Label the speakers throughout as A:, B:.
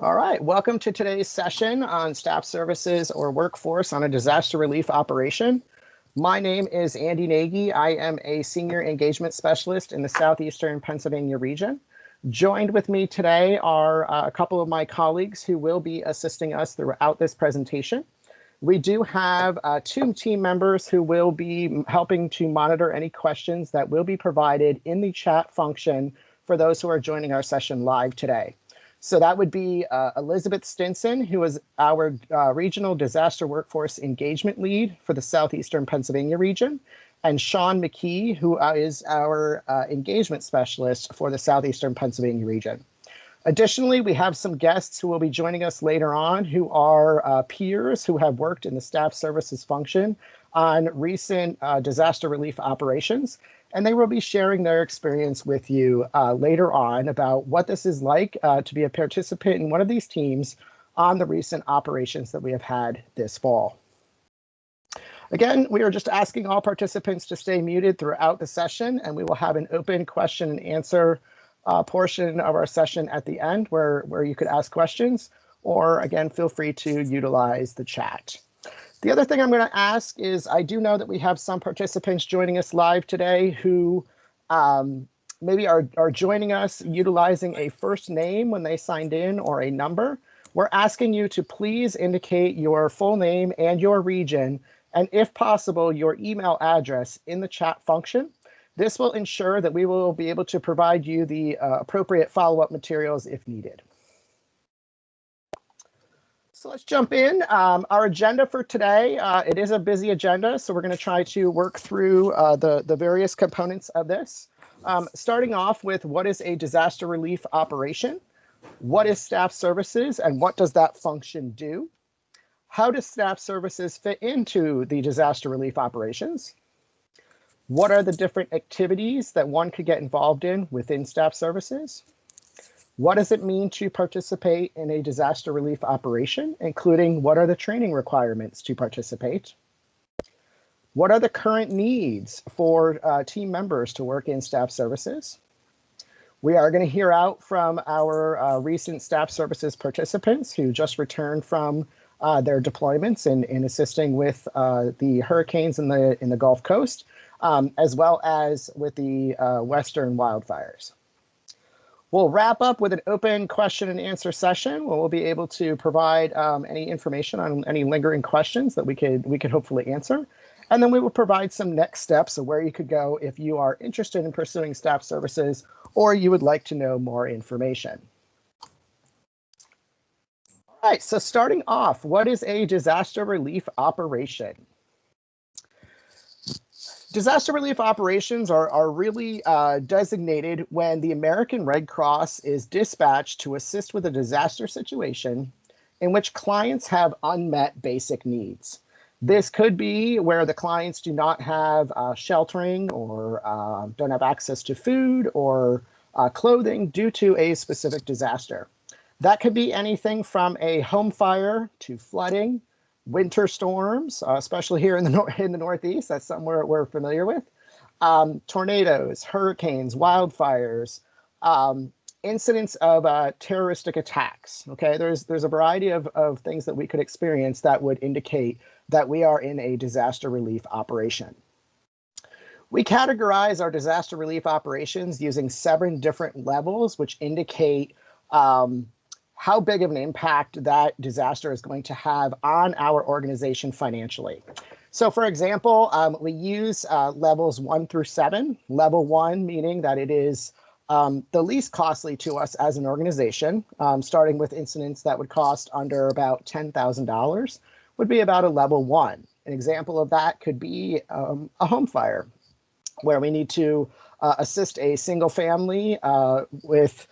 A: All right, welcome to today's session on staff services or workforce on a disaster relief operation. My name is Andy Nagy. I am a senior engagement specialist in the Southeastern Pennsylvania region. Joined with me today are a couple of my colleagues who will be assisting us throughout this presentation. We do have two team members who will be helping to monitor any questions that will be provided in the chat function for those who are joining our session live today. So that would be Elizabeth Stinson, who is our Regional Disaster Workforce Engagement Lead for the Southeastern Pennsylvania region, and Sean McKee, who is our Engagement Specialist for the Southeastern Pennsylvania region. Additionally, we have some guests who will be joining us later on who are peers who have worked in the staff services function on recent disaster relief operations. And they will be sharing their experience with you later on about what this is like to be a participant in one of these teams on the recent operations that we have had this fall. Again, we are just asking all participants to stay muted throughout the session, and we will have an open question and answer portion of our session at the end where you could ask questions, or again, feel free to utilize the chat. The other thing I'm going to ask is, I do know that we have some participants joining us live today who maybe are joining us utilizing a first name when they signed in or a number. We're asking you to please indicate your full name and your region, and if possible, your email address in the chat function. This will ensure that we will be able to provide you the appropriate follow-up materials if needed. So let's jump in. Our agenda for today, it is a busy agenda, so we're going to try to work through the various components of this. Starting off with, what is a disaster relief operation? What is staff services, and what does that function do? How does staff services fit into the disaster relief operations? What are the different activities that one could get involved in within staff services? What does it mean to participate in a disaster relief operation, including what are the training requirements to participate? What are the current needs for team members to work in staff services? We are going to hear out from our recent staff services participants who just returned from their deployments in assisting with the hurricanes in the Gulf Coast, as well as with the Western wildfires. We'll wrap up with an open question and answer session where we'll be able to provide any information on any lingering questions that we could hopefully answer. And then we will provide some next steps of where you could go if you are interested in pursuing staff services or you would like to know more information. All right, so starting off, what is a disaster relief operation? Disaster relief operations are really designated when the American Red Cross is dispatched to assist with a disaster situation in which clients have unmet basic needs. This could be where the clients do not have sheltering or don't have access to food or clothing due to a specific disaster. That could be anything from a home fire to flooding, winter storms, especially here in the Northeast. That's something we're familiar with. Tornadoes, hurricanes, wildfires, incidents of terroristic attacks. Okay, there's a variety of things that we could experience that would indicate that we are in a disaster relief operation. We categorize our disaster relief operations using 7 different levels, which indicate how big of an impact that disaster is going to have on our organization financially. So for example, we use levels 1 through 7. Level 1 meaning that it is the least costly to us as an organization, starting with incidents that would cost under about $10,000 would be about a level 1. An example of that could be a home fire, where we need to assist a single family with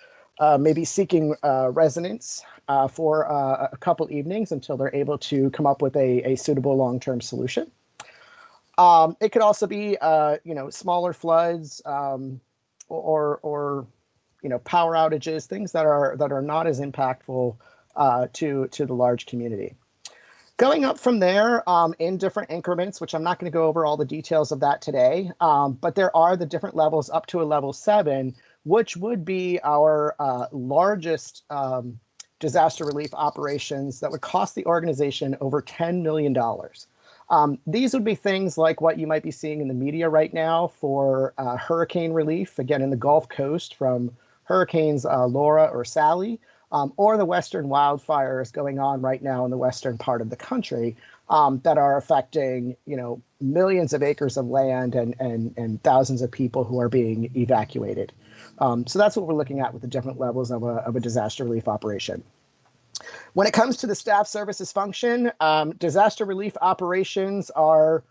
A: maybe seeking residence for a couple evenings until they're able to come up with a suitable long-term solution. It could also be smaller floods or power outages, things that are not as impactful to the large community. Going up from there in different increments, which I'm not going to go over all the details of that today, but there are the different levels up to a level 7, which would be our largest disaster relief operations that would cost the organization over $10 million. These would be things like what you might be seeing in the media right now for hurricane relief, again, in the Gulf Coast from hurricanes Laura or Sally, or the western wildfires going on right now in the western part of the country that are affecting, millions of acres of land and thousands of people who are being evacuated. So that's what we're looking at with the different levels of a disaster relief operation. When it comes to the staff services function, disaster relief operations are,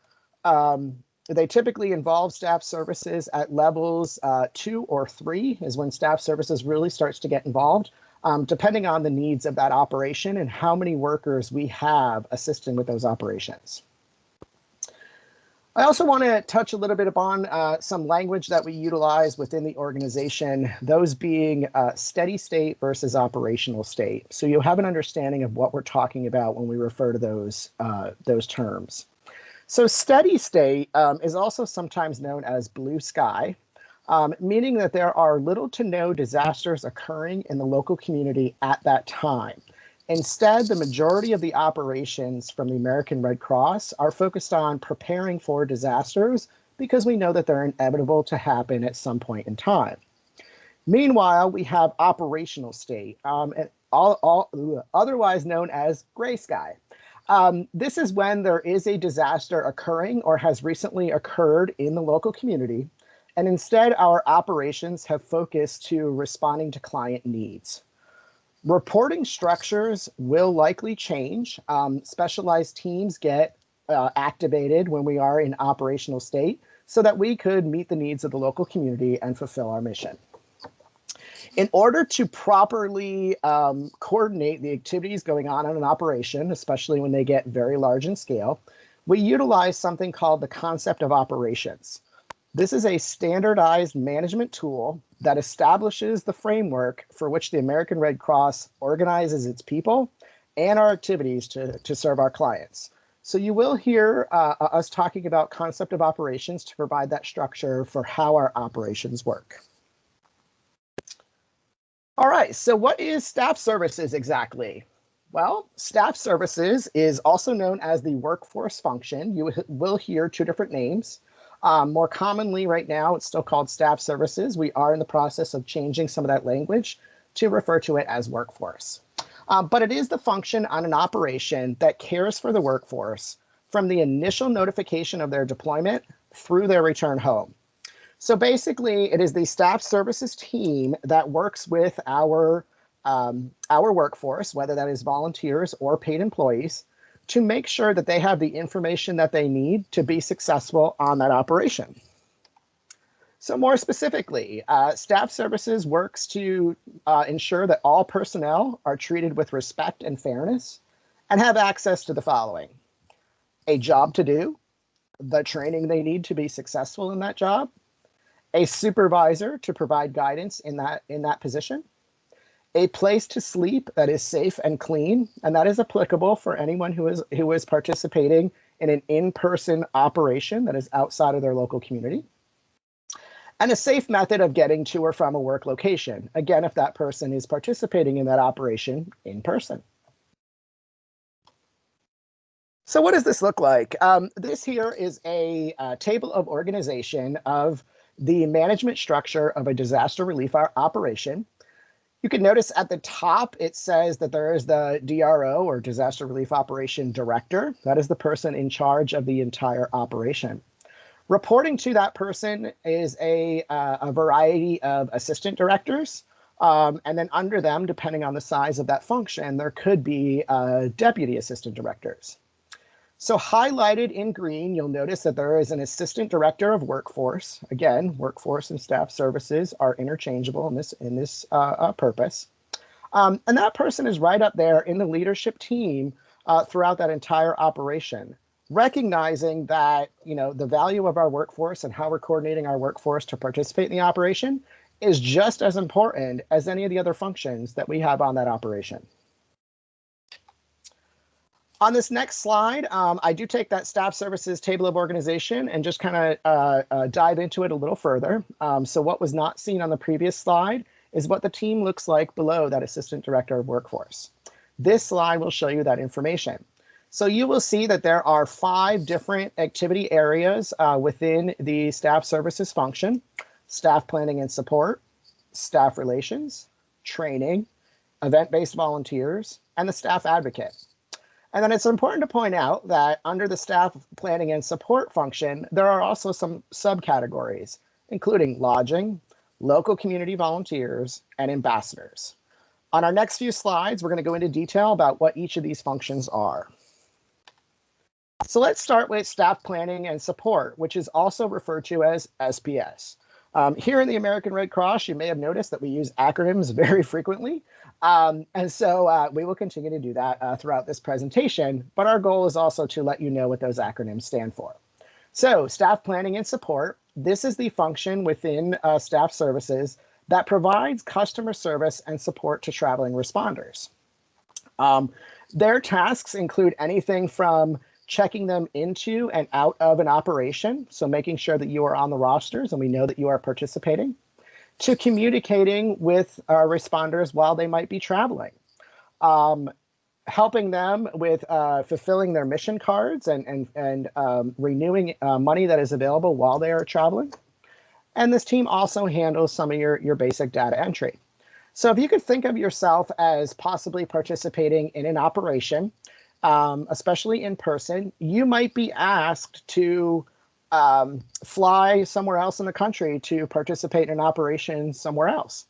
A: they typically involve staff services at levels 2 or 3 is when staff services really starts to get involved, depending on the needs of that operation and how many workers we have assisting with those operations. I also want to touch a little bit upon some language that we utilize within the organization, those being steady state versus operational state. So you'll have an understanding of what we're talking about when we refer to those terms. So steady state is also sometimes known as blue sky, meaning that there are little to no disasters occurring in the local community at that time. Instead, the majority of the operations from the American Red Cross are focused on preparing for disasters because we know that they're inevitable to happen at some point in time. Meanwhile, we have operational state, otherwise known as gray sky. This is when there is a disaster occurring or has recently occurred in the local community, and instead our operations have focused to responding to client needs. Reporting structures will likely change. Specialized teams get activated when we are in operational state so that we could meet the needs of the local community and fulfill our mission. In order to properly coordinate the activities going on in an operation, especially when they get very large in scale, we utilize something called the concept of operations. This is a standardized management tool that establishes the framework for which the American Red Cross organizes its people and our activities to serve our clients. So you will hear us talking about concept of operations to provide that structure for how our operations work. All right, so what is staff services exactly? Well, staff services is also known as the workforce function. You will hear 2 different names. More commonly right now, it's still called staff services. We are in the process of changing some of that language to refer to it as workforce. But it is the function on an operation that cares for the workforce from the initial notification of their deployment through their return home. So basically, it is the staff services team that works with our workforce, whether that is volunteers or paid employees, to make sure that they have the information that they need to be successful on that operation. So more specifically, staff services works to ensure that all personnel are treated with respect and fairness and have access to the following: a job to do, the training they need to be successful in that job, a supervisor to provide guidance in that position, a place to sleep that is safe and clean, and that is applicable for anyone who is participating in an in-person operation that is outside of their local community, and a safe method of getting to or from a work location, again, if that person is participating in that operation in person. So what does this look like? This here is a table of organization of the management structure of a disaster relief operation. You can notice at the top, it says that there is the DRO, or Disaster Relief Operation Director. That is the person in charge of the entire operation. Reporting to that person is a variety of assistant directors. And then under them, depending on the size of that function, there could be deputy assistant directors. So highlighted in green, you'll notice that there is an assistant director of workforce. Again, workforce and staff services are interchangeable in this purpose. And that person is right up there in the leadership team throughout that entire operation, recognizing that the value of our workforce and how we're coordinating our workforce to participate in the operation is just as important as any of the other functions that we have on that operation. On this next slide, I do take that staff services table of organization and just kind of dive into it a little further. So what was not seen on the previous slide is what the team looks like below that assistant director of workforce. This slide will show you that information. So you will see that there are 5 different activity areas within the staff services function: staff planning and support, staff relations, training, event-based volunteers, and the staff advocate. And then it's important to point out that under the staff planning and support function, there are also some subcategories, including lodging, local community volunteers, and ambassadors. On our next few slides, we're going to go into detail about what each of these functions are. So let's start with staff planning and support, which is also referred to as SPS. Here in the American Red Cross, you may have noticed that we use acronyms very frequently. And so we will continue to do that throughout this presentation, but our goal is also to let you know what those acronyms stand for. So staff planning and support, this is the function within staff services that provides customer service and support to traveling responders. Their tasks include anything from checking them into and out of an operation, so making sure that you are on the rosters and we know that you are participating, to communicating with responders while they might be traveling, helping them with fulfilling their mission cards and renewing money that is available while they are traveling. And this team also handles some of your basic data entry. So if you could think of yourself as possibly participating in an operation, especially in person, you might be asked to fly somewhere else in the country to participate in an operation somewhere else.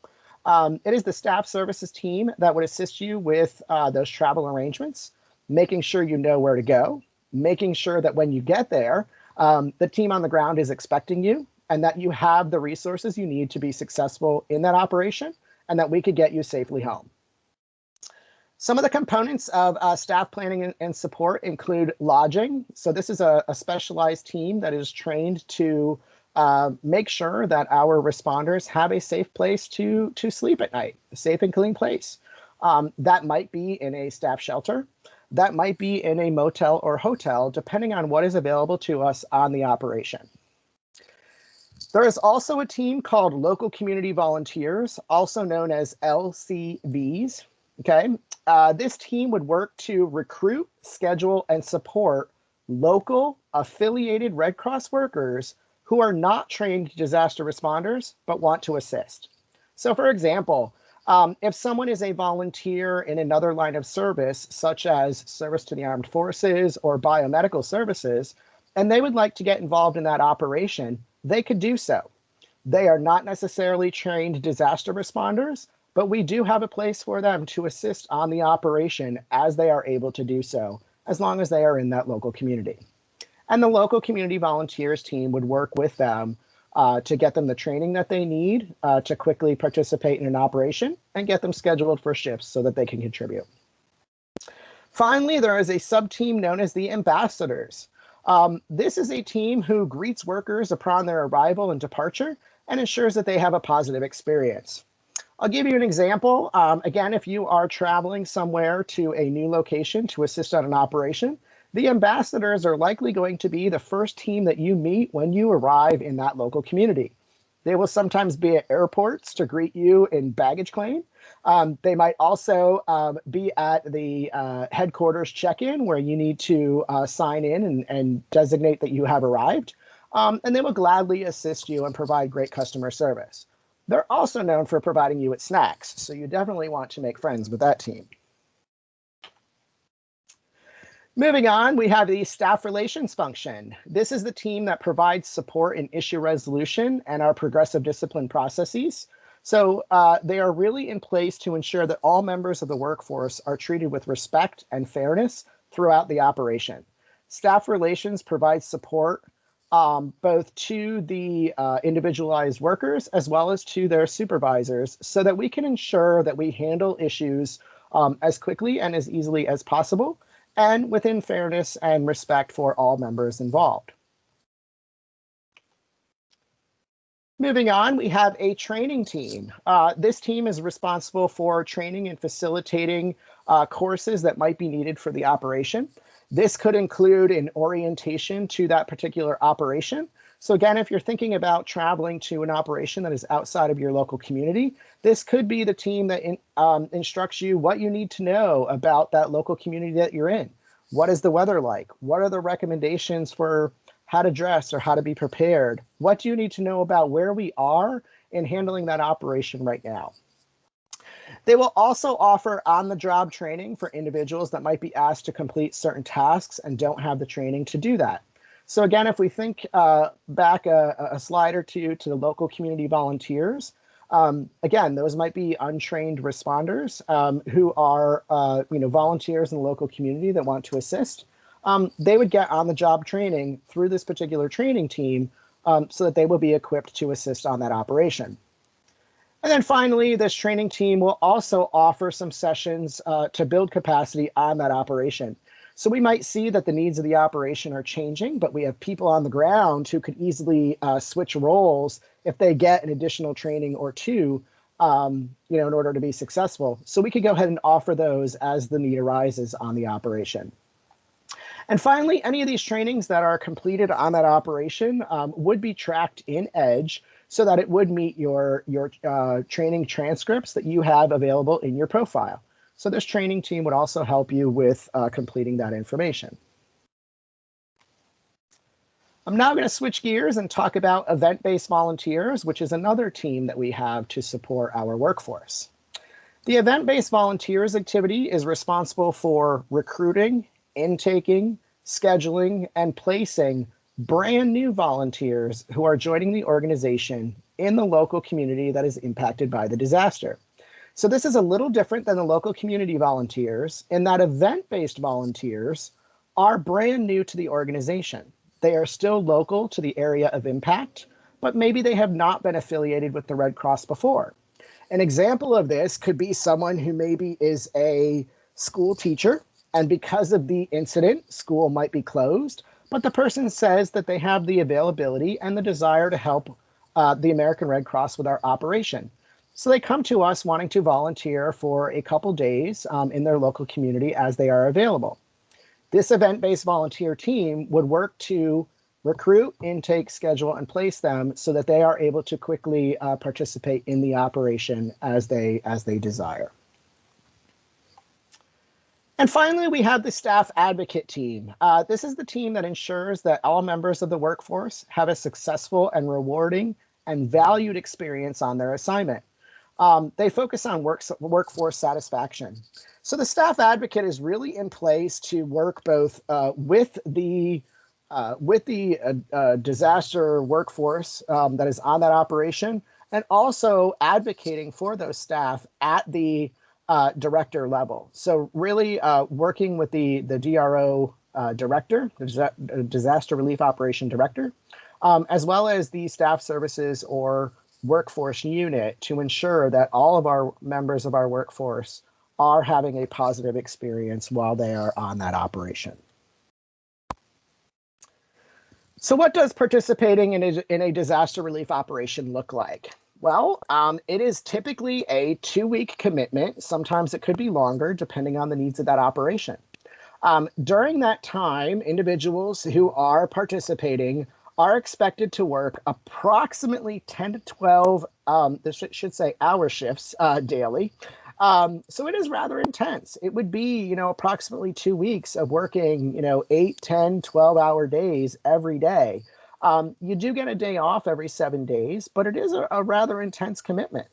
A: It is the staff services team that would assist you with those travel arrangements, making sure you know where to go, making sure that when you get there, the team on the ground is expecting you and that you have the resources you need to be successful in that operation and that we could get you safely home. Some of the components of staff planning and support include lodging. So this is a specialized team that is trained to make sure that our responders have a safe place to sleep at night, a safe and clean place. That might be in a staff shelter. That might be in a motel or hotel, depending on what is available to us on the operation. There is also a team called Local Community Volunteers, also known as LCVs. Okay, this team would work to recruit, schedule, and support local affiliated Red Cross workers who are not trained disaster responders, but want to assist. So for example, if someone is a volunteer in another line of service, such as service to the armed forces or biomedical services, and they would like to get involved in that operation, they could do so. They are not necessarily trained disaster responders, but we do have a place for them to assist on the operation as they are able to do so, as long as they are in that local community. And the local community volunteers team would work with them to get them the training that they need to quickly participate in an operation and get them scheduled for shifts so that they can contribute. Finally, there is a sub-team known as the ambassadors. This is a team who greets workers upon their arrival and departure and ensures that they have a positive experience. I'll give you an example. Again, if you are traveling somewhere to a new location to assist on an operation, the ambassadors are likely going to be the first team that you meet when you arrive in that local community. They will sometimes be at airports to greet you in baggage claim. They might also be at the headquarters check-in where you need to sign in and designate that you have arrived. And they will gladly assist you and provide great customer service. They're also known for providing you with snacks, so you definitely want to make friends with that team. Moving on, we have the staff relations function. This is the team that provides support in issue resolution and our progressive discipline processes. So they are really in place to ensure that all members of the workforce are treated with respect and fairness throughout the operation. Staff relations provides support both to the individualized workers as well as to their supervisors so that we can ensure that we handle issues as quickly and as easily as possible and within fairness and respect for all members involved. Moving on, we have a training team. This team is responsible for training and facilitating courses that might be needed for the operation. This could include an orientation to that particular operation. So again, if you're thinking about traveling to an operation that is outside of your local community, this could be the team that instructs you what you need to know about that local community that you're in. What is the weather like? What are the recommendations for how to dress or how to be prepared? What do you need to know about where we are in handling that operation right now? They will also offer on-the-job training for individuals that might be asked to complete certain tasks and don't have the training to do that. So again, if we think back a slide or two to the local community volunteers, again, those might be untrained responders who are volunteers in the local community that want to assist. They would get on-the-job training through this particular training team so that they will be equipped to assist on that operation. And then finally, this training team will also offer some sessions to build capacity on that operation. So we might see that the needs of the operation are changing, but we have people on the ground who could easily switch roles if they get an additional training or two, in order to be successful. So we could go ahead and offer those as the need arises on the operation. And finally, any of these trainings that are completed on that operation would be tracked in Edge so that it would meet your training transcripts that you have available in your profile. So this training team would also help you with completing that information. I'm now going to switch gears and talk about event-based volunteers, which is another team that we have to support our workforce. The event-based volunteers activity is responsible for recruiting, intaking, scheduling, and placing brand new volunteers who are joining the organization in the local community that is impacted by the disaster. So this is a little different than the local community volunteers in that event-based volunteers are brand new to the organization. They are still local to the area of impact, but maybe they have not been affiliated with the Red Cross before. An example of this could be someone who maybe is a school teacher, and because of the incident, school might be closed, but the person says that they have the availability and the desire to help the American Red Cross with our operation. So they come to us wanting to volunteer for a couple days in their local community as they are available. This event-based volunteer team would work to recruit, intake, schedule, and place them so that they are able to quickly participate in the operation as they desire. And finally, we have the staff advocate team. This is the team that ensures that all members of the workforce have a successful and rewarding and valued experience on their assignment. They focus on workforce satisfaction. So the staff advocate is really in place to work both with the disaster workforce that is on that operation, and also advocating for those staff at the director level. So really working with the DRO director, the Disaster Relief Operation Director, as well as the staff services or workforce unit to ensure that all of our members of our workforce are having a positive experience while they are on that operation. So what does participating in a disaster relief operation look like? Well, it is typically a 2-week commitment. Sometimes it could be longer depending on the needs of that operation. During that time, individuals who are participating are expected to work approximately 10 to 12, this should say hour shifts daily. So it is rather intense. It would be, approximately 2 weeks of working, 8, 10, 12-hour days every day. You do get a day off every 7 days, but it is a rather intense commitment.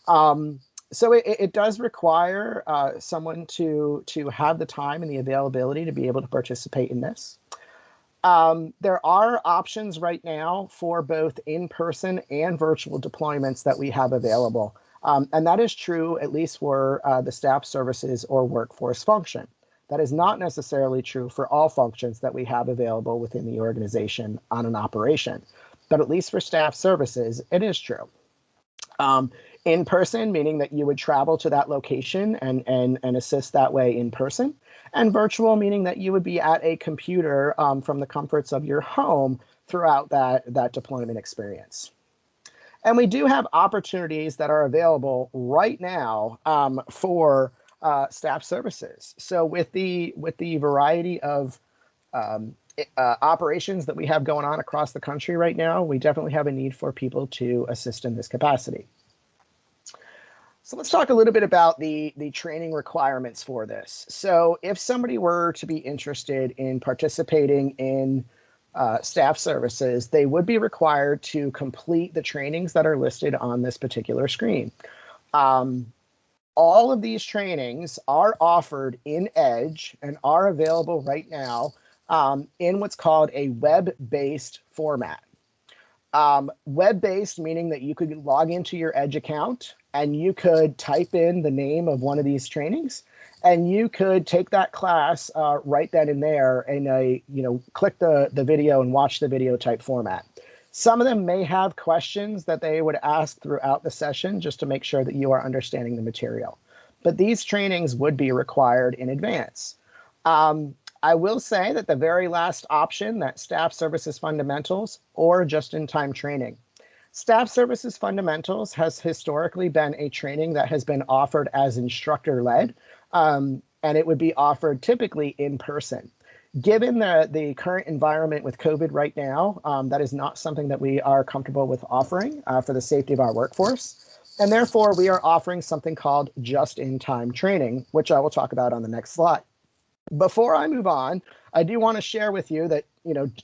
A: So it does require someone to have the time and the availability to be able to participate in this. There are options right now for both in-person and virtual deployments that we have available. And that is true at least for the staff services or workforce function. That is not necessarily true for all functions that we have available within the organization on an operation. But at least for staff services, it is true. In person, meaning that you would travel to that location and assist that way in person. And virtual, meaning that you would be at a computer from the comforts of your home throughout that deployment experience. And we do have opportunities that are available right now for staff services. So with the variety of operations that we have going on across the country right now, we definitely have a need for people to assist in this capacity. So let's talk a little bit about the training requirements for this. So if somebody were to be interested in participating in staff services, they would be required to complete the trainings that are listed on this particular screen. All of these trainings are offered in Edge and are available right now in what's called a web-based format. Web-based meaning that you could log into your Edge account and you could type in the name of one of these trainings, and you could take that class right then and there and click the video and watch the video type format. Some of them may have questions that they would ask throughout the session just to make sure that you are understanding the material. But these trainings would be required in advance. I will say that the very last option, that Staff Services Fundamentals or Just-in-Time Training. Staff Services Fundamentals has historically been a training that has been offered as instructor-led, and it would be offered typically in person. Given the current environment with COVID right now, that is not something that we are comfortable with offering for the safety of our workforce. And therefore, we are offering something called just-in-time training, which I will talk about on the next slide. Before I move on, I do want to share with you that,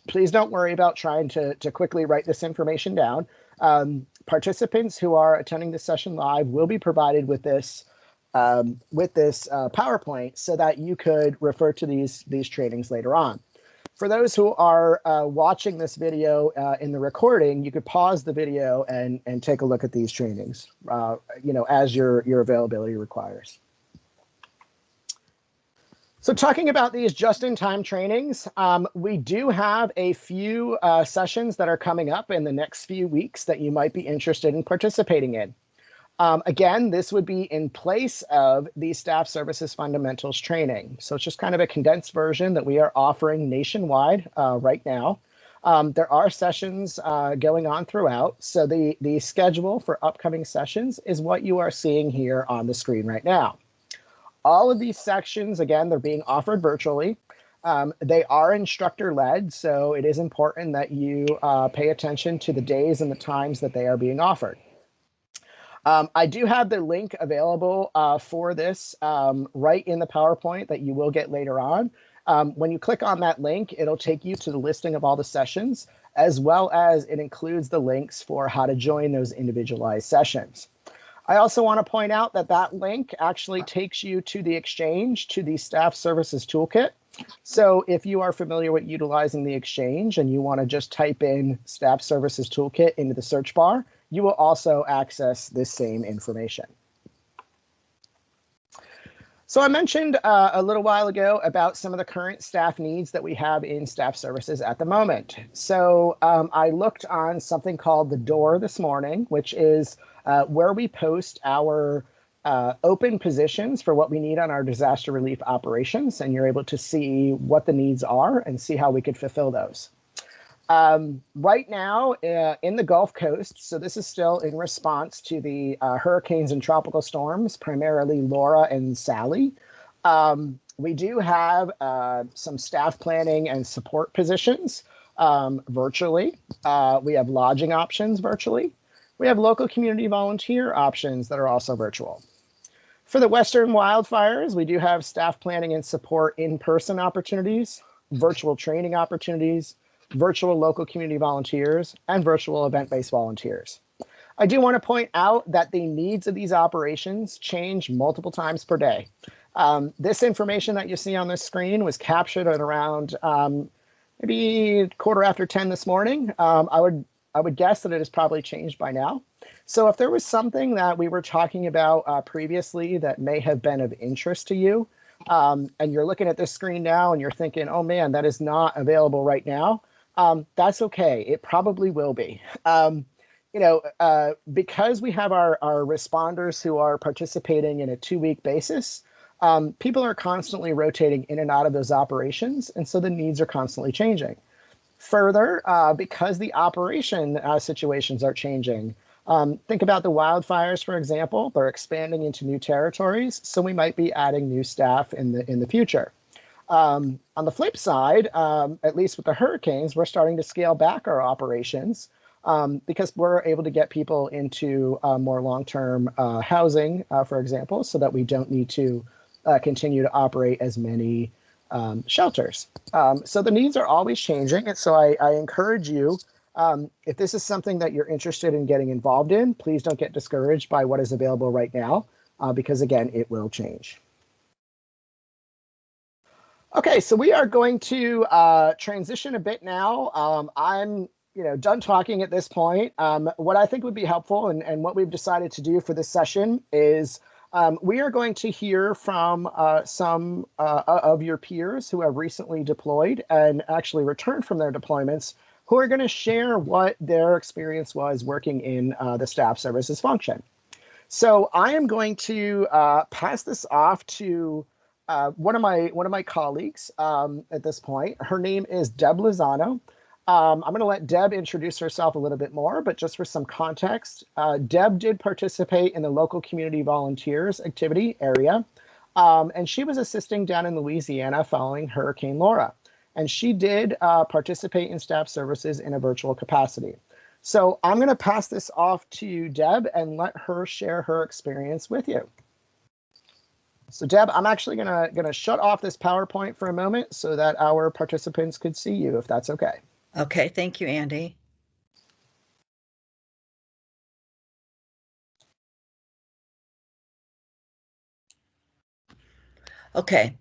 A: please don't worry about trying to quickly write this information down. Participants who are attending this session live will be provided with this PowerPoint so that you could refer to these trainings later on. For those who are watching this video in the recording, you could pause the video and take a look at these trainings, as your availability requires. So talking about these just-in-time trainings, we do have a few sessions that are coming up in the next few weeks that you might be interested in participating in. Again, this would be in place of the Staff Services Fundamentals training. So it's just kind of a condensed version that we are offering nationwide right now. There are sessions going on throughout. So the schedule for upcoming sessions is what you are seeing here on the screen right now. All of these sections, again, they're being offered virtually. They are instructor-led, so it is important that you pay attention to the days and the times that they are being offered. I do have the link available for this right in the PowerPoint that you will get later on. When you click on that link, it'll take you to the listing of all the sessions, as well as it includes the links for how to join those individualized sessions. I also want to point out that that link actually takes you to the Exchange, to the Staff Services Toolkit. So if you are familiar with utilizing the Exchange and you want to just type in Staff Services Toolkit into the search bar, you will also access this same information. So I mentioned a little while ago about some of the current staff needs that we have in staff services at the moment. So I looked on something called the DRO this morning, which is where we post our open positions for what we need on our disaster relief operations, and you're able to see what the needs are and see how we could fulfill those. Right now in the Gulf Coast, so this is still in response to the hurricanes and tropical storms, primarily Laura and Sally. We do have some staff planning and support positions virtually. We have lodging options virtually. We have local community volunteer options that are also virtual. For the Western wildfires, we do have staff planning and support in-person opportunities, virtual training opportunities, virtual local community volunteers, and virtual event-based volunteers. I do want to point out that the needs of these operations change multiple times per day. This information that you see on this screen was captured at around maybe 10:15 this morning. I would guess that it has probably changed by now. So if there was something that we were talking about previously that may have been of interest to you, and you're looking at this screen now and you're thinking, oh man, that is not available right now, that's okay. It probably will be. Because we have our responders who are participating in a 2-week basis, people are constantly rotating in and out of those operations, and so the needs are constantly changing. Further, because the operation situations are changing, think about the wildfires, for example. They're expanding into new territories, so we might be adding new staff in the future. On the flip side, at least with the hurricanes, we're starting to scale back our operations because we're able to get people into more long-term housing, for example, so that we don't need to continue to operate as many shelters. So the needs are always changing. And so I encourage you, if this is something that you're interested in getting involved in, please don't get discouraged by what is available right now, because again, it will change. Okay, so we are going to transition a bit now. I'm done talking at this point. What I think would be helpful and what we've decided to do for this session is we are going to hear from some of your peers who have recently deployed and actually returned from their deployments, who are going to share what their experience was working in the staff services function. So I am going to pass this off to one of my colleagues at this point. Her name is Deb Lozano. I'm going to let Deb introduce herself a little bit more, but just for some context, Deb did participate in the local community volunteers activity area, and she was assisting down in Louisiana following Hurricane Laura. And she did participate in staff services in a virtual capacity. So I'm going to pass this off to Deb and let her share her experience with you. So Deb, I'm actually gonna shut off this PowerPoint for a moment so that our participants could see you, if that's okay.
B: Okay, thank you, Andy. Okay.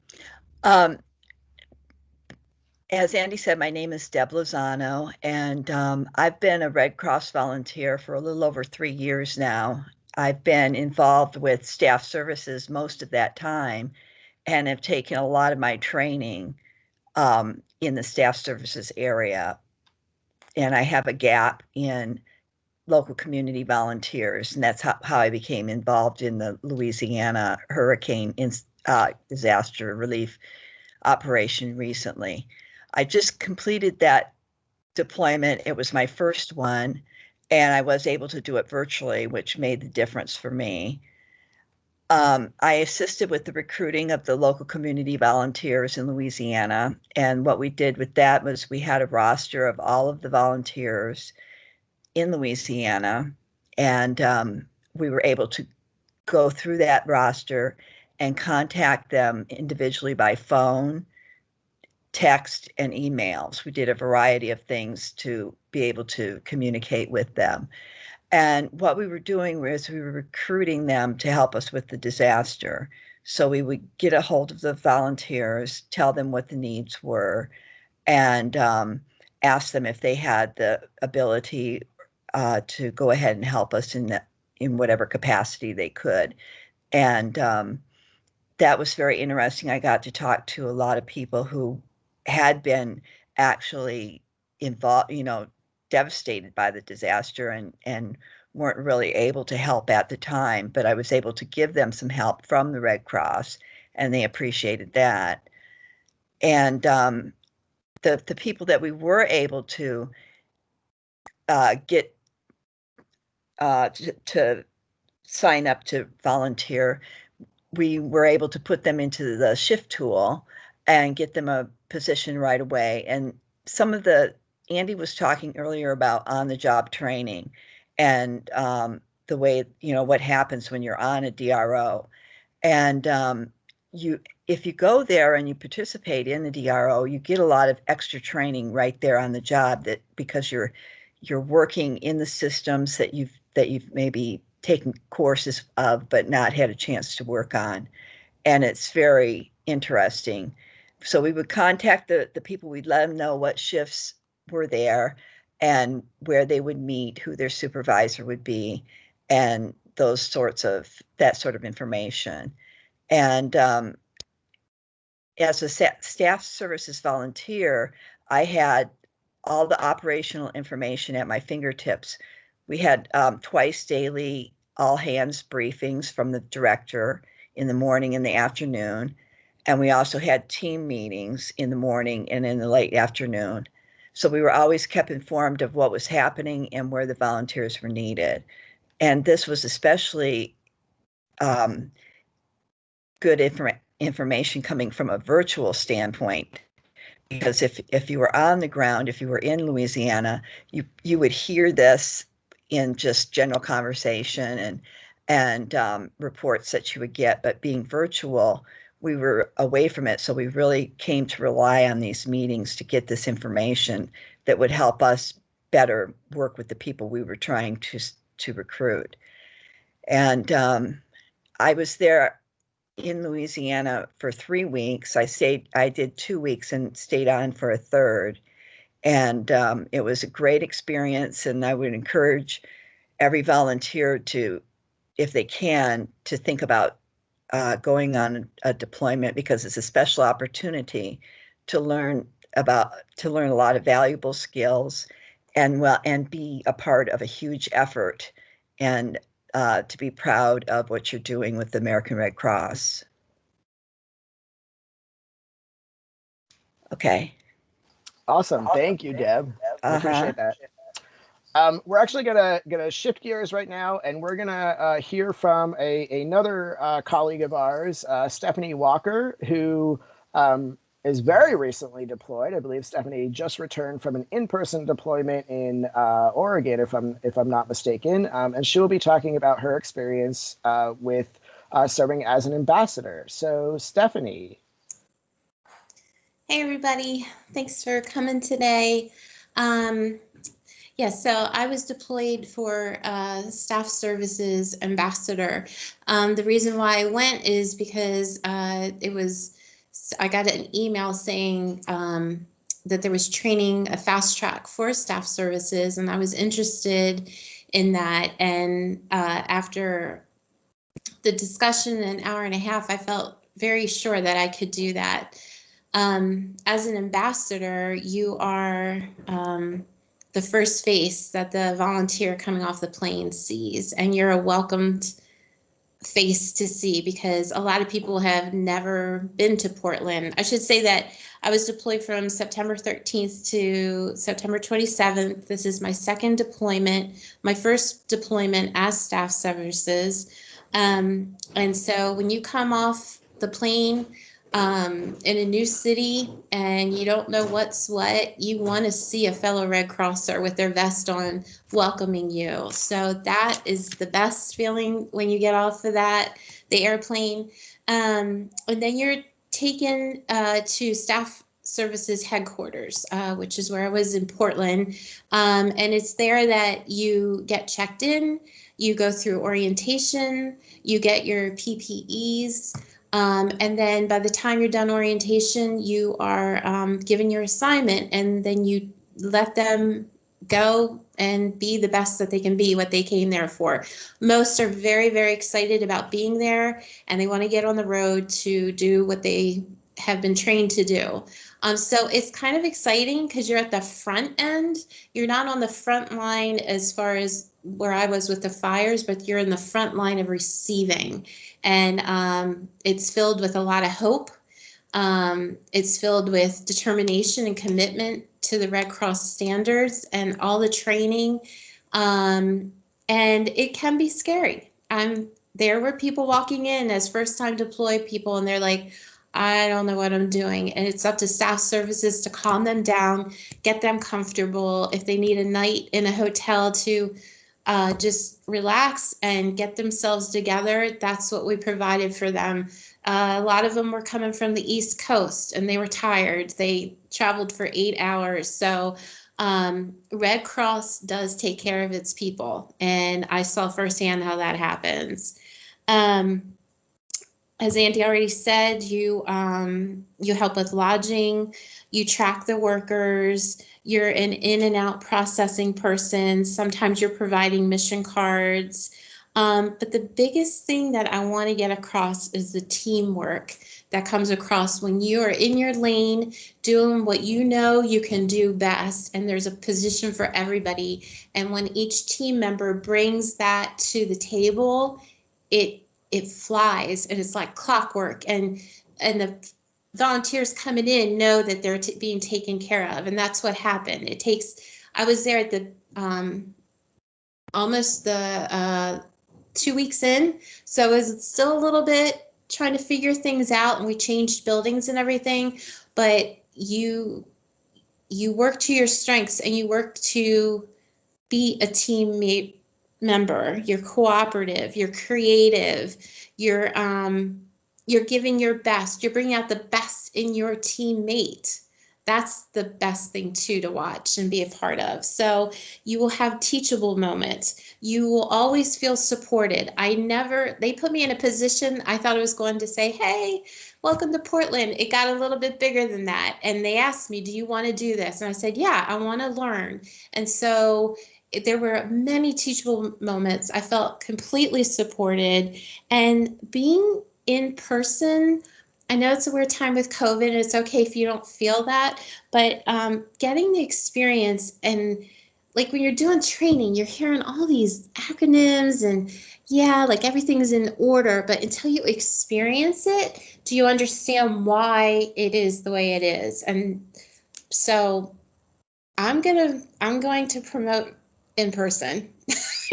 B: As Andy said, my name is Deb Lozano, and I've been a Red Cross volunteer for a little over 3 years now. I've been involved with staff services most of that time and have taken a lot of my training in the staff services area. And I have a gap in local community volunteers, and that's how I became involved in the Louisiana hurricane disaster relief operation recently. I just completed that deployment. It was my first one, and I was able to do it virtually, which made the difference for me. I assisted with the recruiting of the local community volunteers in Louisiana. And what we did with that was we had a roster of all of the volunteers in Louisiana. And we were able to go through that roster and contact them individually by phone, text, and emails. We did a variety of things to be able to communicate with them. And what we were doing was we were recruiting them to help us with the disaster. So we would get a hold of the volunteers, tell them what the needs were, and ask them if they had the ability to go ahead and help us in whatever capacity they could. And that was very interesting. I got to talk to a lot of people who had been actually involved, devastated by the disaster and weren't really able to help at the time, but I was able to give them some help from the Red Cross, and they appreciated that. And the people that we were able to get to sign up to volunteer, we were able to put them into the shift tool and get them a position right away. And some of Andy was talking earlier about on-the-job training and the way, what happens when you're on a DRO. And if you go there and you participate in the DRO, you get a lot of extra training right there on the job, that because you're working in the systems that you've maybe taken courses of but not had a chance to work on. And it's very interesting. So we would contact the people, we'd let them know what shifts were there and where they would meet, who their supervisor would be, and that sort of information. And as a staff services volunteer, I had all the operational information at my fingertips. We had twice daily all hands briefings from the director in the morning and the afternoon. And we also had team meetings in the morning and in the late afternoon. So we were always kept informed of what was happening and where the volunteers were needed. And this was especially good information coming from a virtual standpoint. Because if you were on the ground, if you were in Louisiana, you would hear this in just general conversation and reports that you would get. But being virtual, we were away from it, so we really came to rely on these meetings to get this information that would help us better work with the people we were trying to recruit. And I was there in Louisiana for 3 weeks. I did 2 weeks and stayed on for a third. And it was a great experience. And I would encourage every volunteer to, if they can, to think about going on a deployment, because it's a special opportunity to learn a lot of valuable skills and be a part of a huge effort, and to be proud of what you're doing with the American Red Cross. Okay.
A: Awesome. Thank you, Deb. I appreciate that. We're actually gonna shift gears right now, and we're gonna hear from another colleague of ours, Stephanie Walker, who is very recently deployed. I believe Stephanie just returned from an in-person deployment in Oregon, if I'm not mistaken, and she will be talking about her experience with serving as an ambassador. So, Stephanie.
C: Hey, everybody. Thanks for coming today. Yeah, so I was deployed for Staff Services Ambassador. The reason why I went is because I got an email saying that there was training, a fast track for Staff Services, and I was interested in that. And after the discussion, an hour and a half, I felt very sure that I could do that. As an ambassador, you are the first face that the volunteer coming off the plane sees, and you're a welcomed face to see, because a lot of people have never been to Portland. I should say that I was deployed from September 13th to September 27th. This is my second deployment, my first deployment as Staff Services. And so when you come off the plane, in a new city and you don't know what's what, you want to see a fellow Red Crosser with their vest on welcoming you. So that is the best feeling when you get off of the airplane. And then you're taken to Staff Services headquarters, which is where I was in Portland. And it's there that you get checked in, you go through orientation, you get your PPEs. And then by the time you're done orientation, you are given your assignment, and then you let them go and be the best that they can be, what they came there for. Most are very, very excited about being there, and they want to get on the road to do what they have been trained to do. So it's kind of exciting because you're at the front end. You're not on the front line as far as where I was with the fires, but you're in the front line of receiving. And it's filled with a lot of hope. It's filled with determination and commitment to the Red Cross standards and all the training. And it can be scary. There were people walking in as first-time deployed people, and they're like, I don't know what I'm doing. And it's up to Staff Services to calm them down, get them comfortable. If they need a night in a hotel to just relax and get themselves together, that's what we provided for them. A lot of them were coming from the East Coast and they were tired. They traveled for 8 hours. So Red Cross does take care of its people, and I saw firsthand how that happens. As Andy already said, you help with lodging, you track the workers, you're an in and out processing person. Sometimes you're providing mission cards. But the biggest thing that I want to get across is the teamwork that comes across when you are in your lane doing what you know you can do best, and there's a position for everybody. And when each team member brings that to the table, it flies, and it's like clockwork, and the volunteers coming in know that they're being taken care of, and that's what happened. I was there at the almost the 2 weeks in, so it was still a little bit trying to figure things out, and we changed buildings and everything, but you work to your strengths and you work to be a teammate member. You're cooperative, you're creative, you're giving your best, you're bringing out the best in your teammate. That's the best thing too to watch and be a part of. So you will have teachable moments. You will always feel supported. They put me in a position, I thought I was going to say, hey, welcome to Portland. It got a little bit bigger than that. And they asked me, do you want to do this? And I said, yeah, I want to learn. And so there were many teachable moments. I felt completely supported, and being in person, I know it's a weird time with COVID, and it's okay if you don't feel that, but getting the experience, and like when you're doing training, you're hearing all these acronyms and yeah, like everything's in order, but until you experience it, do you understand why it is the way it is? And so I'm going to promote in person.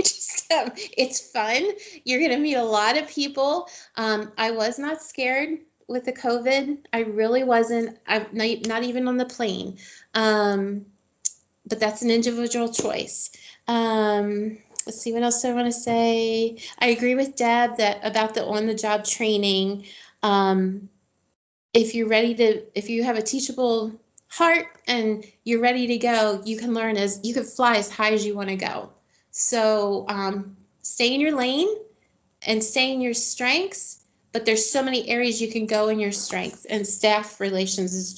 C: It's fun. You're going to meet a lot of people. I was not scared with the COVID. I really wasn't. I'm not even on the plane. But that's an individual choice. Let's see, what else do I want to say? I agree with Deb about the on-the-job training. If you have a teachable heart and you're ready to go, you can fly as high as you want to go. So stay in your lane and stay in your strengths, but there's so many areas you can go in your strengths, and staff services is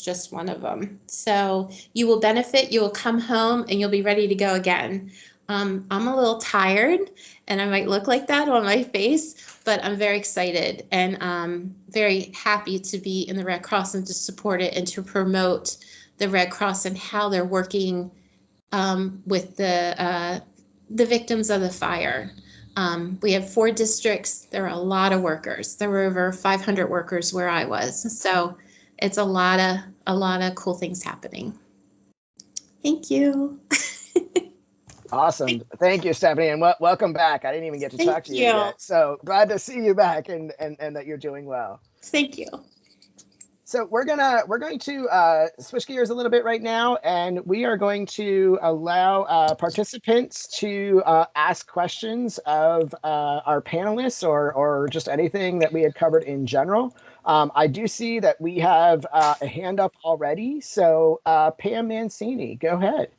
C: just one of them. So you will benefit, you will come home, and you'll be ready to go again. I'm a little tired, and I might look like that on my face, but I'm very excited and very happy to be in the Red Cross and to support it and to promote the Red Cross and how they're working with the victims of the fire. We have 4 districts. There are a lot of workers. There were over 500 workers where I was. So it's a lot of cool things happening. Thank you.
A: Awesome. Thank you, Stephanie, and welcome back. I didn't even get to talk to you yet. So glad to see you back and that you're doing well.
C: Thank you.
A: So we're going to switch gears a little bit right now, and we are going to allow participants to ask questions of our panelists or just anything that we had covered in general. I do see that we have a hand up already. So Pam Mancini, go ahead.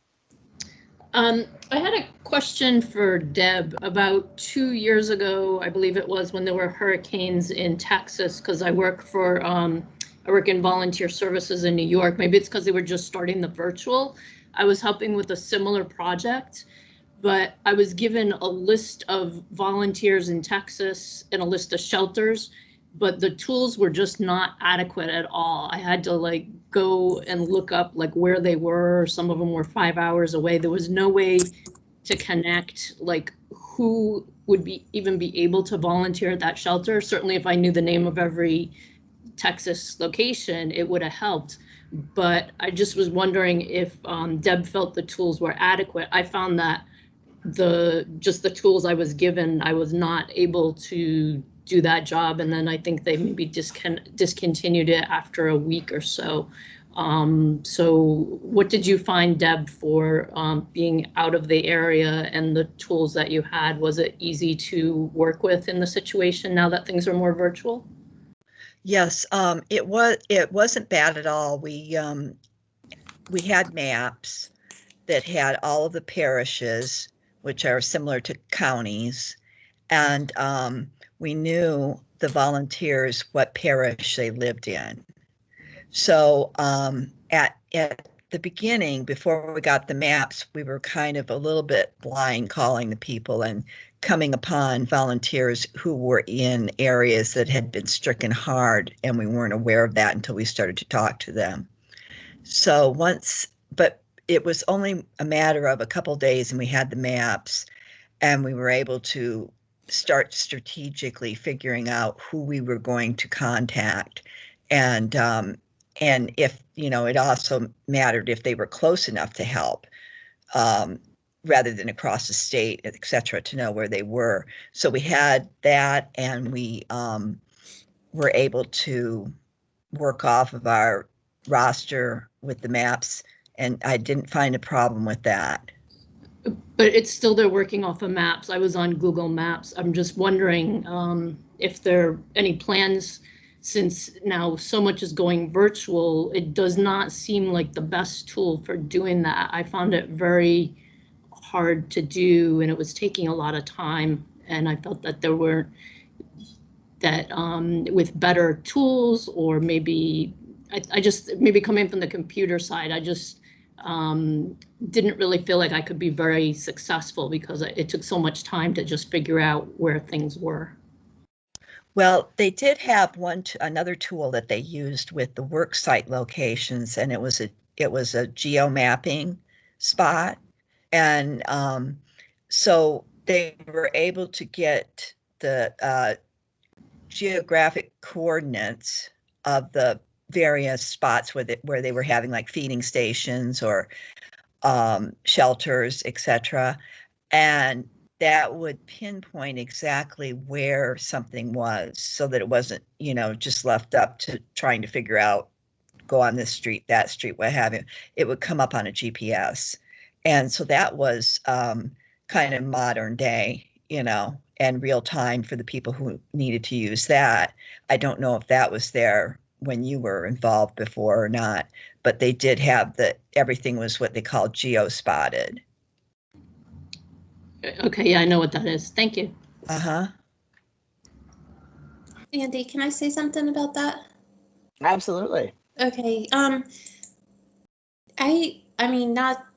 D: I had a question for Deb. About 2 years ago, I believe it was, when there were hurricanes in Texas, because I work in volunteer services in New York. Maybe it's because they were just starting the virtual. I was helping with a similar project, but I was given a list of volunteers in Texas and a list of shelters, but the tools were just not adequate at all. I had to go and look up where they were. Some of them were 5 hours away. There was no way to connect who would even be able to volunteer at that shelter. Certainly if I knew the name of every Texas location, it would have helped. But I just was wondering if Deb felt the tools were adequate. I found that the tools I was given, I was not able to do that job. And then I think they maybe discontinued it after a week or so. So what did you find, Deb, for being out of the area and the tools that you had? Was it easy to work with in the situation now that things are more virtual?
B: Yes, it wasn't bad at all. We had maps that had all of the parishes, which are similar to counties, and we knew the volunteers what parish they lived in. So at the beginning, before we got the maps, we were kind of a little bit blind calling the people and coming upon volunteers who were in areas that had been stricken hard, and we weren't aware of that until we started to talk to them. So but it was only a matter of a couple days, and we had the maps, and we were able to start strategically figuring out who we were going to contact. And if, it also mattered if they were close enough to help. rather than across the state, et cetera, to know where they were. So we had that, and we were able to work off of our roster with the maps, and I didn't find a problem with that.
D: But it's still they're working off of maps. I was on Google Maps. I'm just wondering if there are any plans, since now so much is going virtual. It does not seem like the best tool for doing that. I found it very hard to do, and it was taking a lot of time. And I felt that there were that with better tools, or maybe I just maybe coming from the computer side, I just didn't really feel like I could be very successful because it took so much time to just figure out where things were.
B: Well, they did have another tool that they used with the work site locations, and it was a geo mapping spot, and so they were able to get the geographic coordinates of the various spots where they were having like feeding stations or shelters, etc. And that would pinpoint exactly where something was, so that it wasn't, just left up to trying to figure out, go on this street, that street, what have you. It would come up on a GPS. And so that was kind of modern day, and real time for the people who needed to use that. I don't know if that was there when you were involved before or not, but they did have everything was what they call geo-spotted.
D: Okay, yeah, I know what that is. Thank you.
B: Uh-huh.
C: Andy, can I say something about that?
A: Absolutely.
C: Okay. I mean, not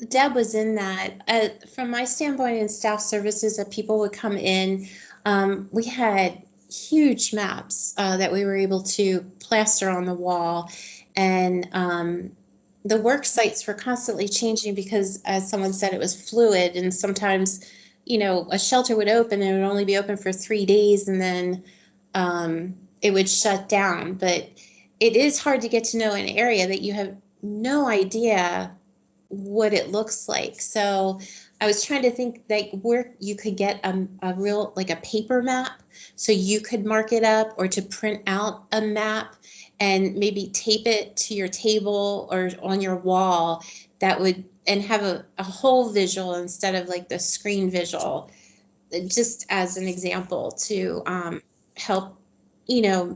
C: Deb was in that. From my standpoint in staff services, that people would come in, we had huge maps that we were able to plaster on the wall, and the work sites were constantly changing because, as someone said, it was fluid, and sometimes, a shelter would open and it would only be open for 3 days, and then it would shut down. But it is hard to get to know an area that you have no idea what it looks like. So I was trying to think like where you could get a real, like a paper map, so you could mark it up, or to print out a map and maybe tape it to your table or on your wall, that would, and have a whole visual instead of like the screen visual, just as an example to help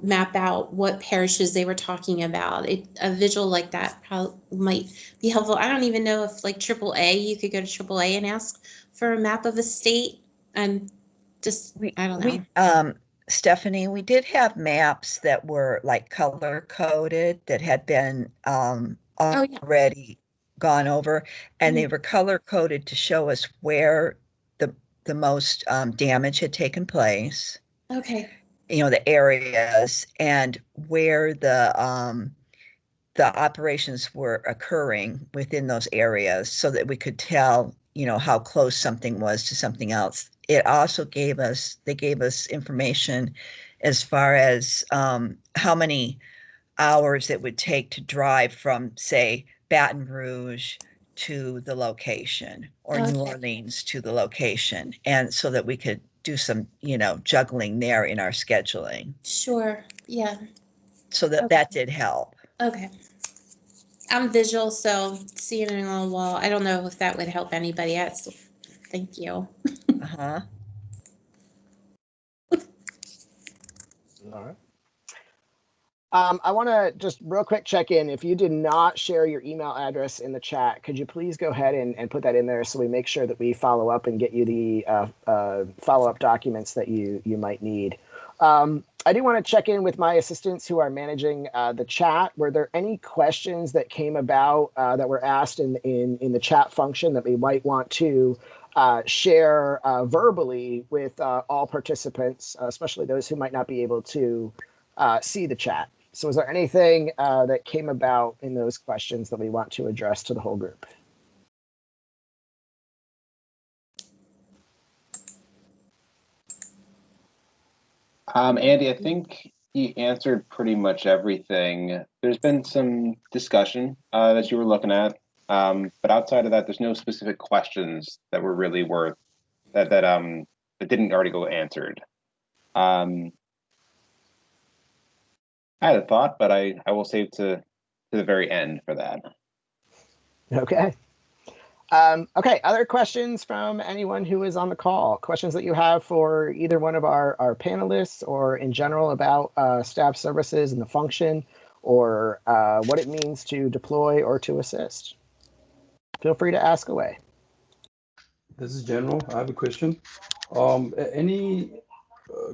C: map out what parishes they were talking about. A visual like that probably might be helpful. I don't even know if like AAA, you could go to AAA and ask for a map of a state, and just, I don't know.
B: Stephanie, we did have maps that were like color coded that had been already gone over, and they were color coded to show us where the most damage had taken place.
C: Okay.
B: The areas, and where the operations were occurring within those areas, so that we could tell, how close something was to something else. It also gave us information as far as how many hours it would take to drive from, say, Baton Rouge to the location, or New Orleans to the location, and so that we could do some, juggling there in our scheduling.
C: Sure. Yeah.
B: So that did help.
C: Okay. I'm visual, so seeing it on the wall, I don't know if that would help anybody else. Thank you.
B: Uh-huh.
A: All right. I want to just real quick check in. If you did not share your email address in the chat, could you please go ahead and put that in there, so we make sure that we follow up and get you the follow-up documents that you might need. I do want to check in with my assistants who are managing the chat. Were there any questions that came about that were asked in the chat function that we might want to share verbally with all participants, especially those who might not be able to see the chat? So is there anything that came about in those questions that we want to address to the whole group?
E: Andy, I think you answered pretty much everything. There's been some discussion that you were looking at But outside of that, there's no specific questions that were really worth that didn't already go answered. I had a thought, but I will save to the very end for that.
A: Okay. Okay, other questions from anyone who is on the call? Questions that you have for either one of our panelists or in general about staff services and the function, or what it means to deploy or to assist? Feel free to ask away.
F: This is General. I have a question. Any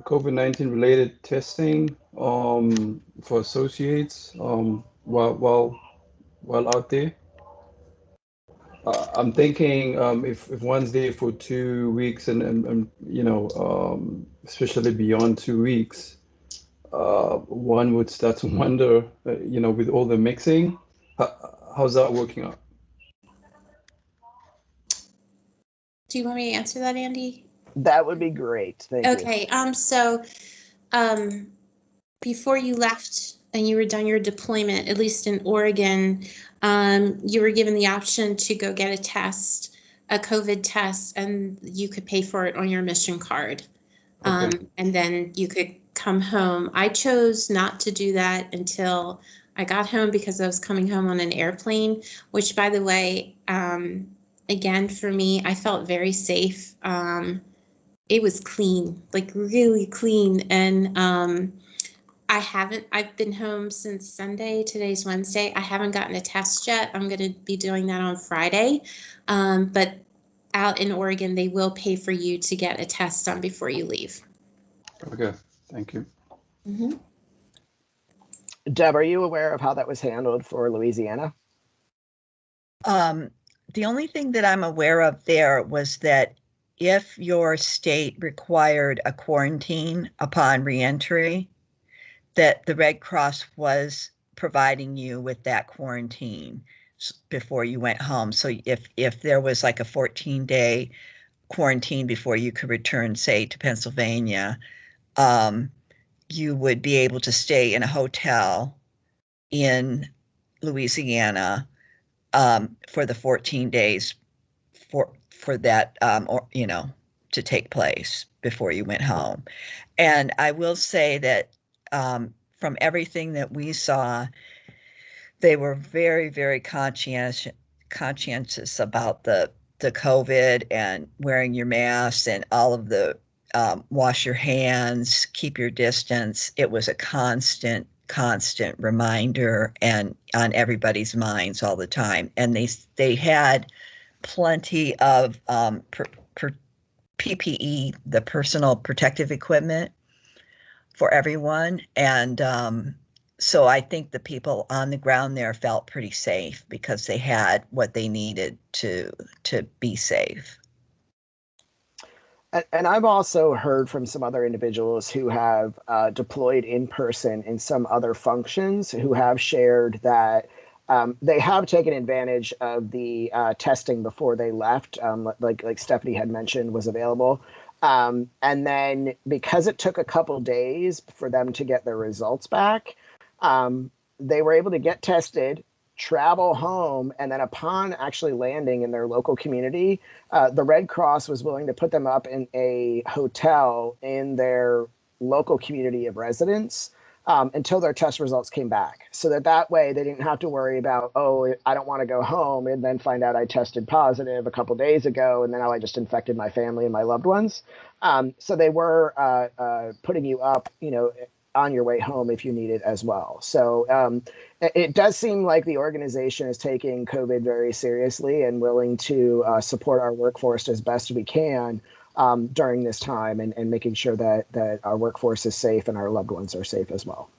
F: COVID-19 related testing for associates while out there? I'm thinking if one's there for 2 weeks and you know, especially beyond 2 weeks, one would start to wonder, you know, with all the mixing, how's that working out?
C: Do you want me to answer that, Andy?
A: That would be great. Thank you.
C: Okay. So before you left and you were done your deployment, at least in Oregon, you were given the option to go get a test, a COVID test, and you could pay for it on your mission card.
F: Okay.
C: And then you could come home. I chose not to do that until I got home because I was coming home on an airplane, which, by the way, again, for me, I felt very safe. It was clean, like really clean. And I've been home since Sunday. Today's Wednesday. I haven't gotten a test yet. I'm going to be doing that on Friday. But out in Oregon, they will pay for you to get a test done before you leave.
F: Okay, thank you.
C: Mm-hmm.
A: Deb, are you aware of how that was handled for Louisiana?
B: The only thing that I'm aware of there was that if your state required a quarantine upon reentry, that the Red Cross was providing you with that quarantine before you went home. So if there was like a 14-day quarantine before you could return, say, to Pennsylvania, you would be able to stay in a hotel in Louisiana for the 14 days for that, or, you know, to take place before you went home. And I will say that from everything that we saw, they were very, very conscientious about the COVID and wearing your mask and all of the wash your hands, keep your distance. It was a constant reminder and on everybody's minds all the time. And they had plenty of PPE, the personal protective equipment, for everyone. And so I think the people on the ground there felt pretty safe because they had what they needed to be safe.
A: And I've also heard from some other individuals who have deployed in person in some other functions who have shared that they have taken advantage of the testing before they left, like Stephanie had mentioned was available. And then because it took a couple days for them to get their results back, they were able to get tested, travel home, and then upon actually landing in their local community, the Red Cross was willing to put them up in a hotel in their local community of residence until their test results came back. So that way they didn't have to worry about, oh, I don't want to go home and then find out I tested positive a couple days ago and then now I just infected my family and my loved ones. So they were putting you up, you know, on your way home if you need it as well. So it does seem like the organization is taking COVID very seriously and willing to support our workforce as best we can during this time and making sure that our workforce is safe and our loved ones are safe as well.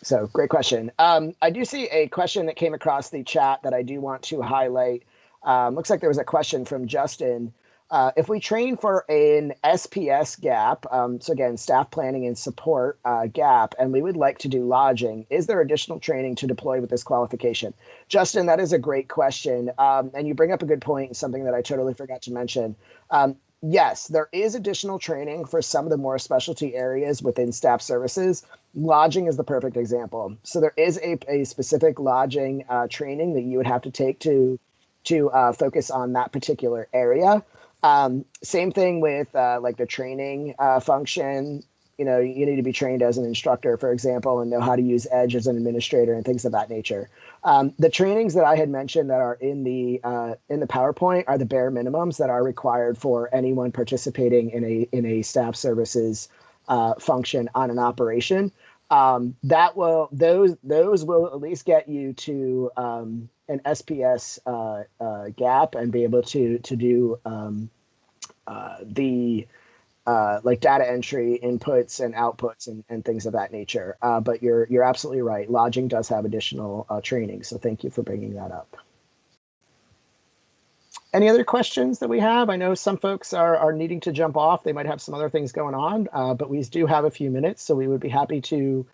A: So great question. I do see a question that came across the chat that I do want to highlight. Looks like there was a question from Justin. If we train for an SPS gap, so again, staff planning and support gap, and we would like to do lodging, is there additional training to deploy with this qualification? Justin, that is a great question. And you bring up a good point, something that I totally forgot to mention. Yes, there is additional training for some of the more specialty areas within staff services. Lodging is the perfect example. So there is a specific lodging training that you would have to take to focus on that particular area. Same thing with like the training function. You know, you need to be trained as an instructor, for example, and know how to use Edge as an administrator and things of that nature. The trainings that I had mentioned that are in the PowerPoint are the bare minimums that are required for anyone participating in a staff services function on an operation. Those will at least get you to an SPS gap and be able to do the like data entry inputs and outputs and things of that nature. But you're absolutely right. Lodging does have additional training. So thank you for bringing that up. Any other questions that we have? I know some folks are needing to jump off. They might have some other things going on, but we do have a few minutes. So we would be happy to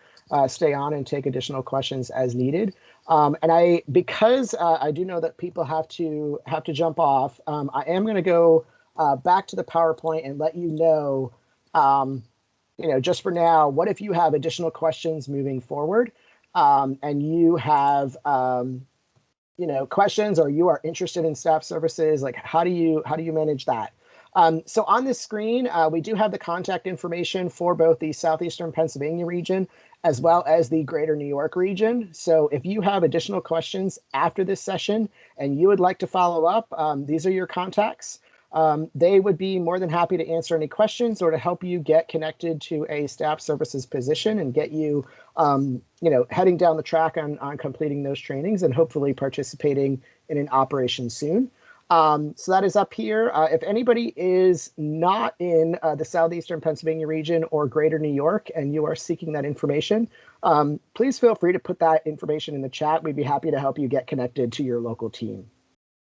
A: stay on and take additional questions as needed. And because I do know that people have to jump off, I am going to go back to the PowerPoint and let you know, just for now, what if you have additional questions moving forward, and you have, questions, or you are interested in staff services, like how do you manage that? So on this screen, we do have the contact information for both the Southeastern Pennsylvania region as well as the Greater New York region. So if you have additional questions after this session and you would like to follow up, these are your contacts. They would be more than happy to answer any questions or to help you get connected to a staff services position and get you, heading down the track on completing those trainings and hopefully participating in an operation soon. So that is up here. If anybody is not in the Southeastern Pennsylvania region or Greater New York and you are seeking that information, please feel free to put that information in the chat. We'd be happy to help you get connected to your local team.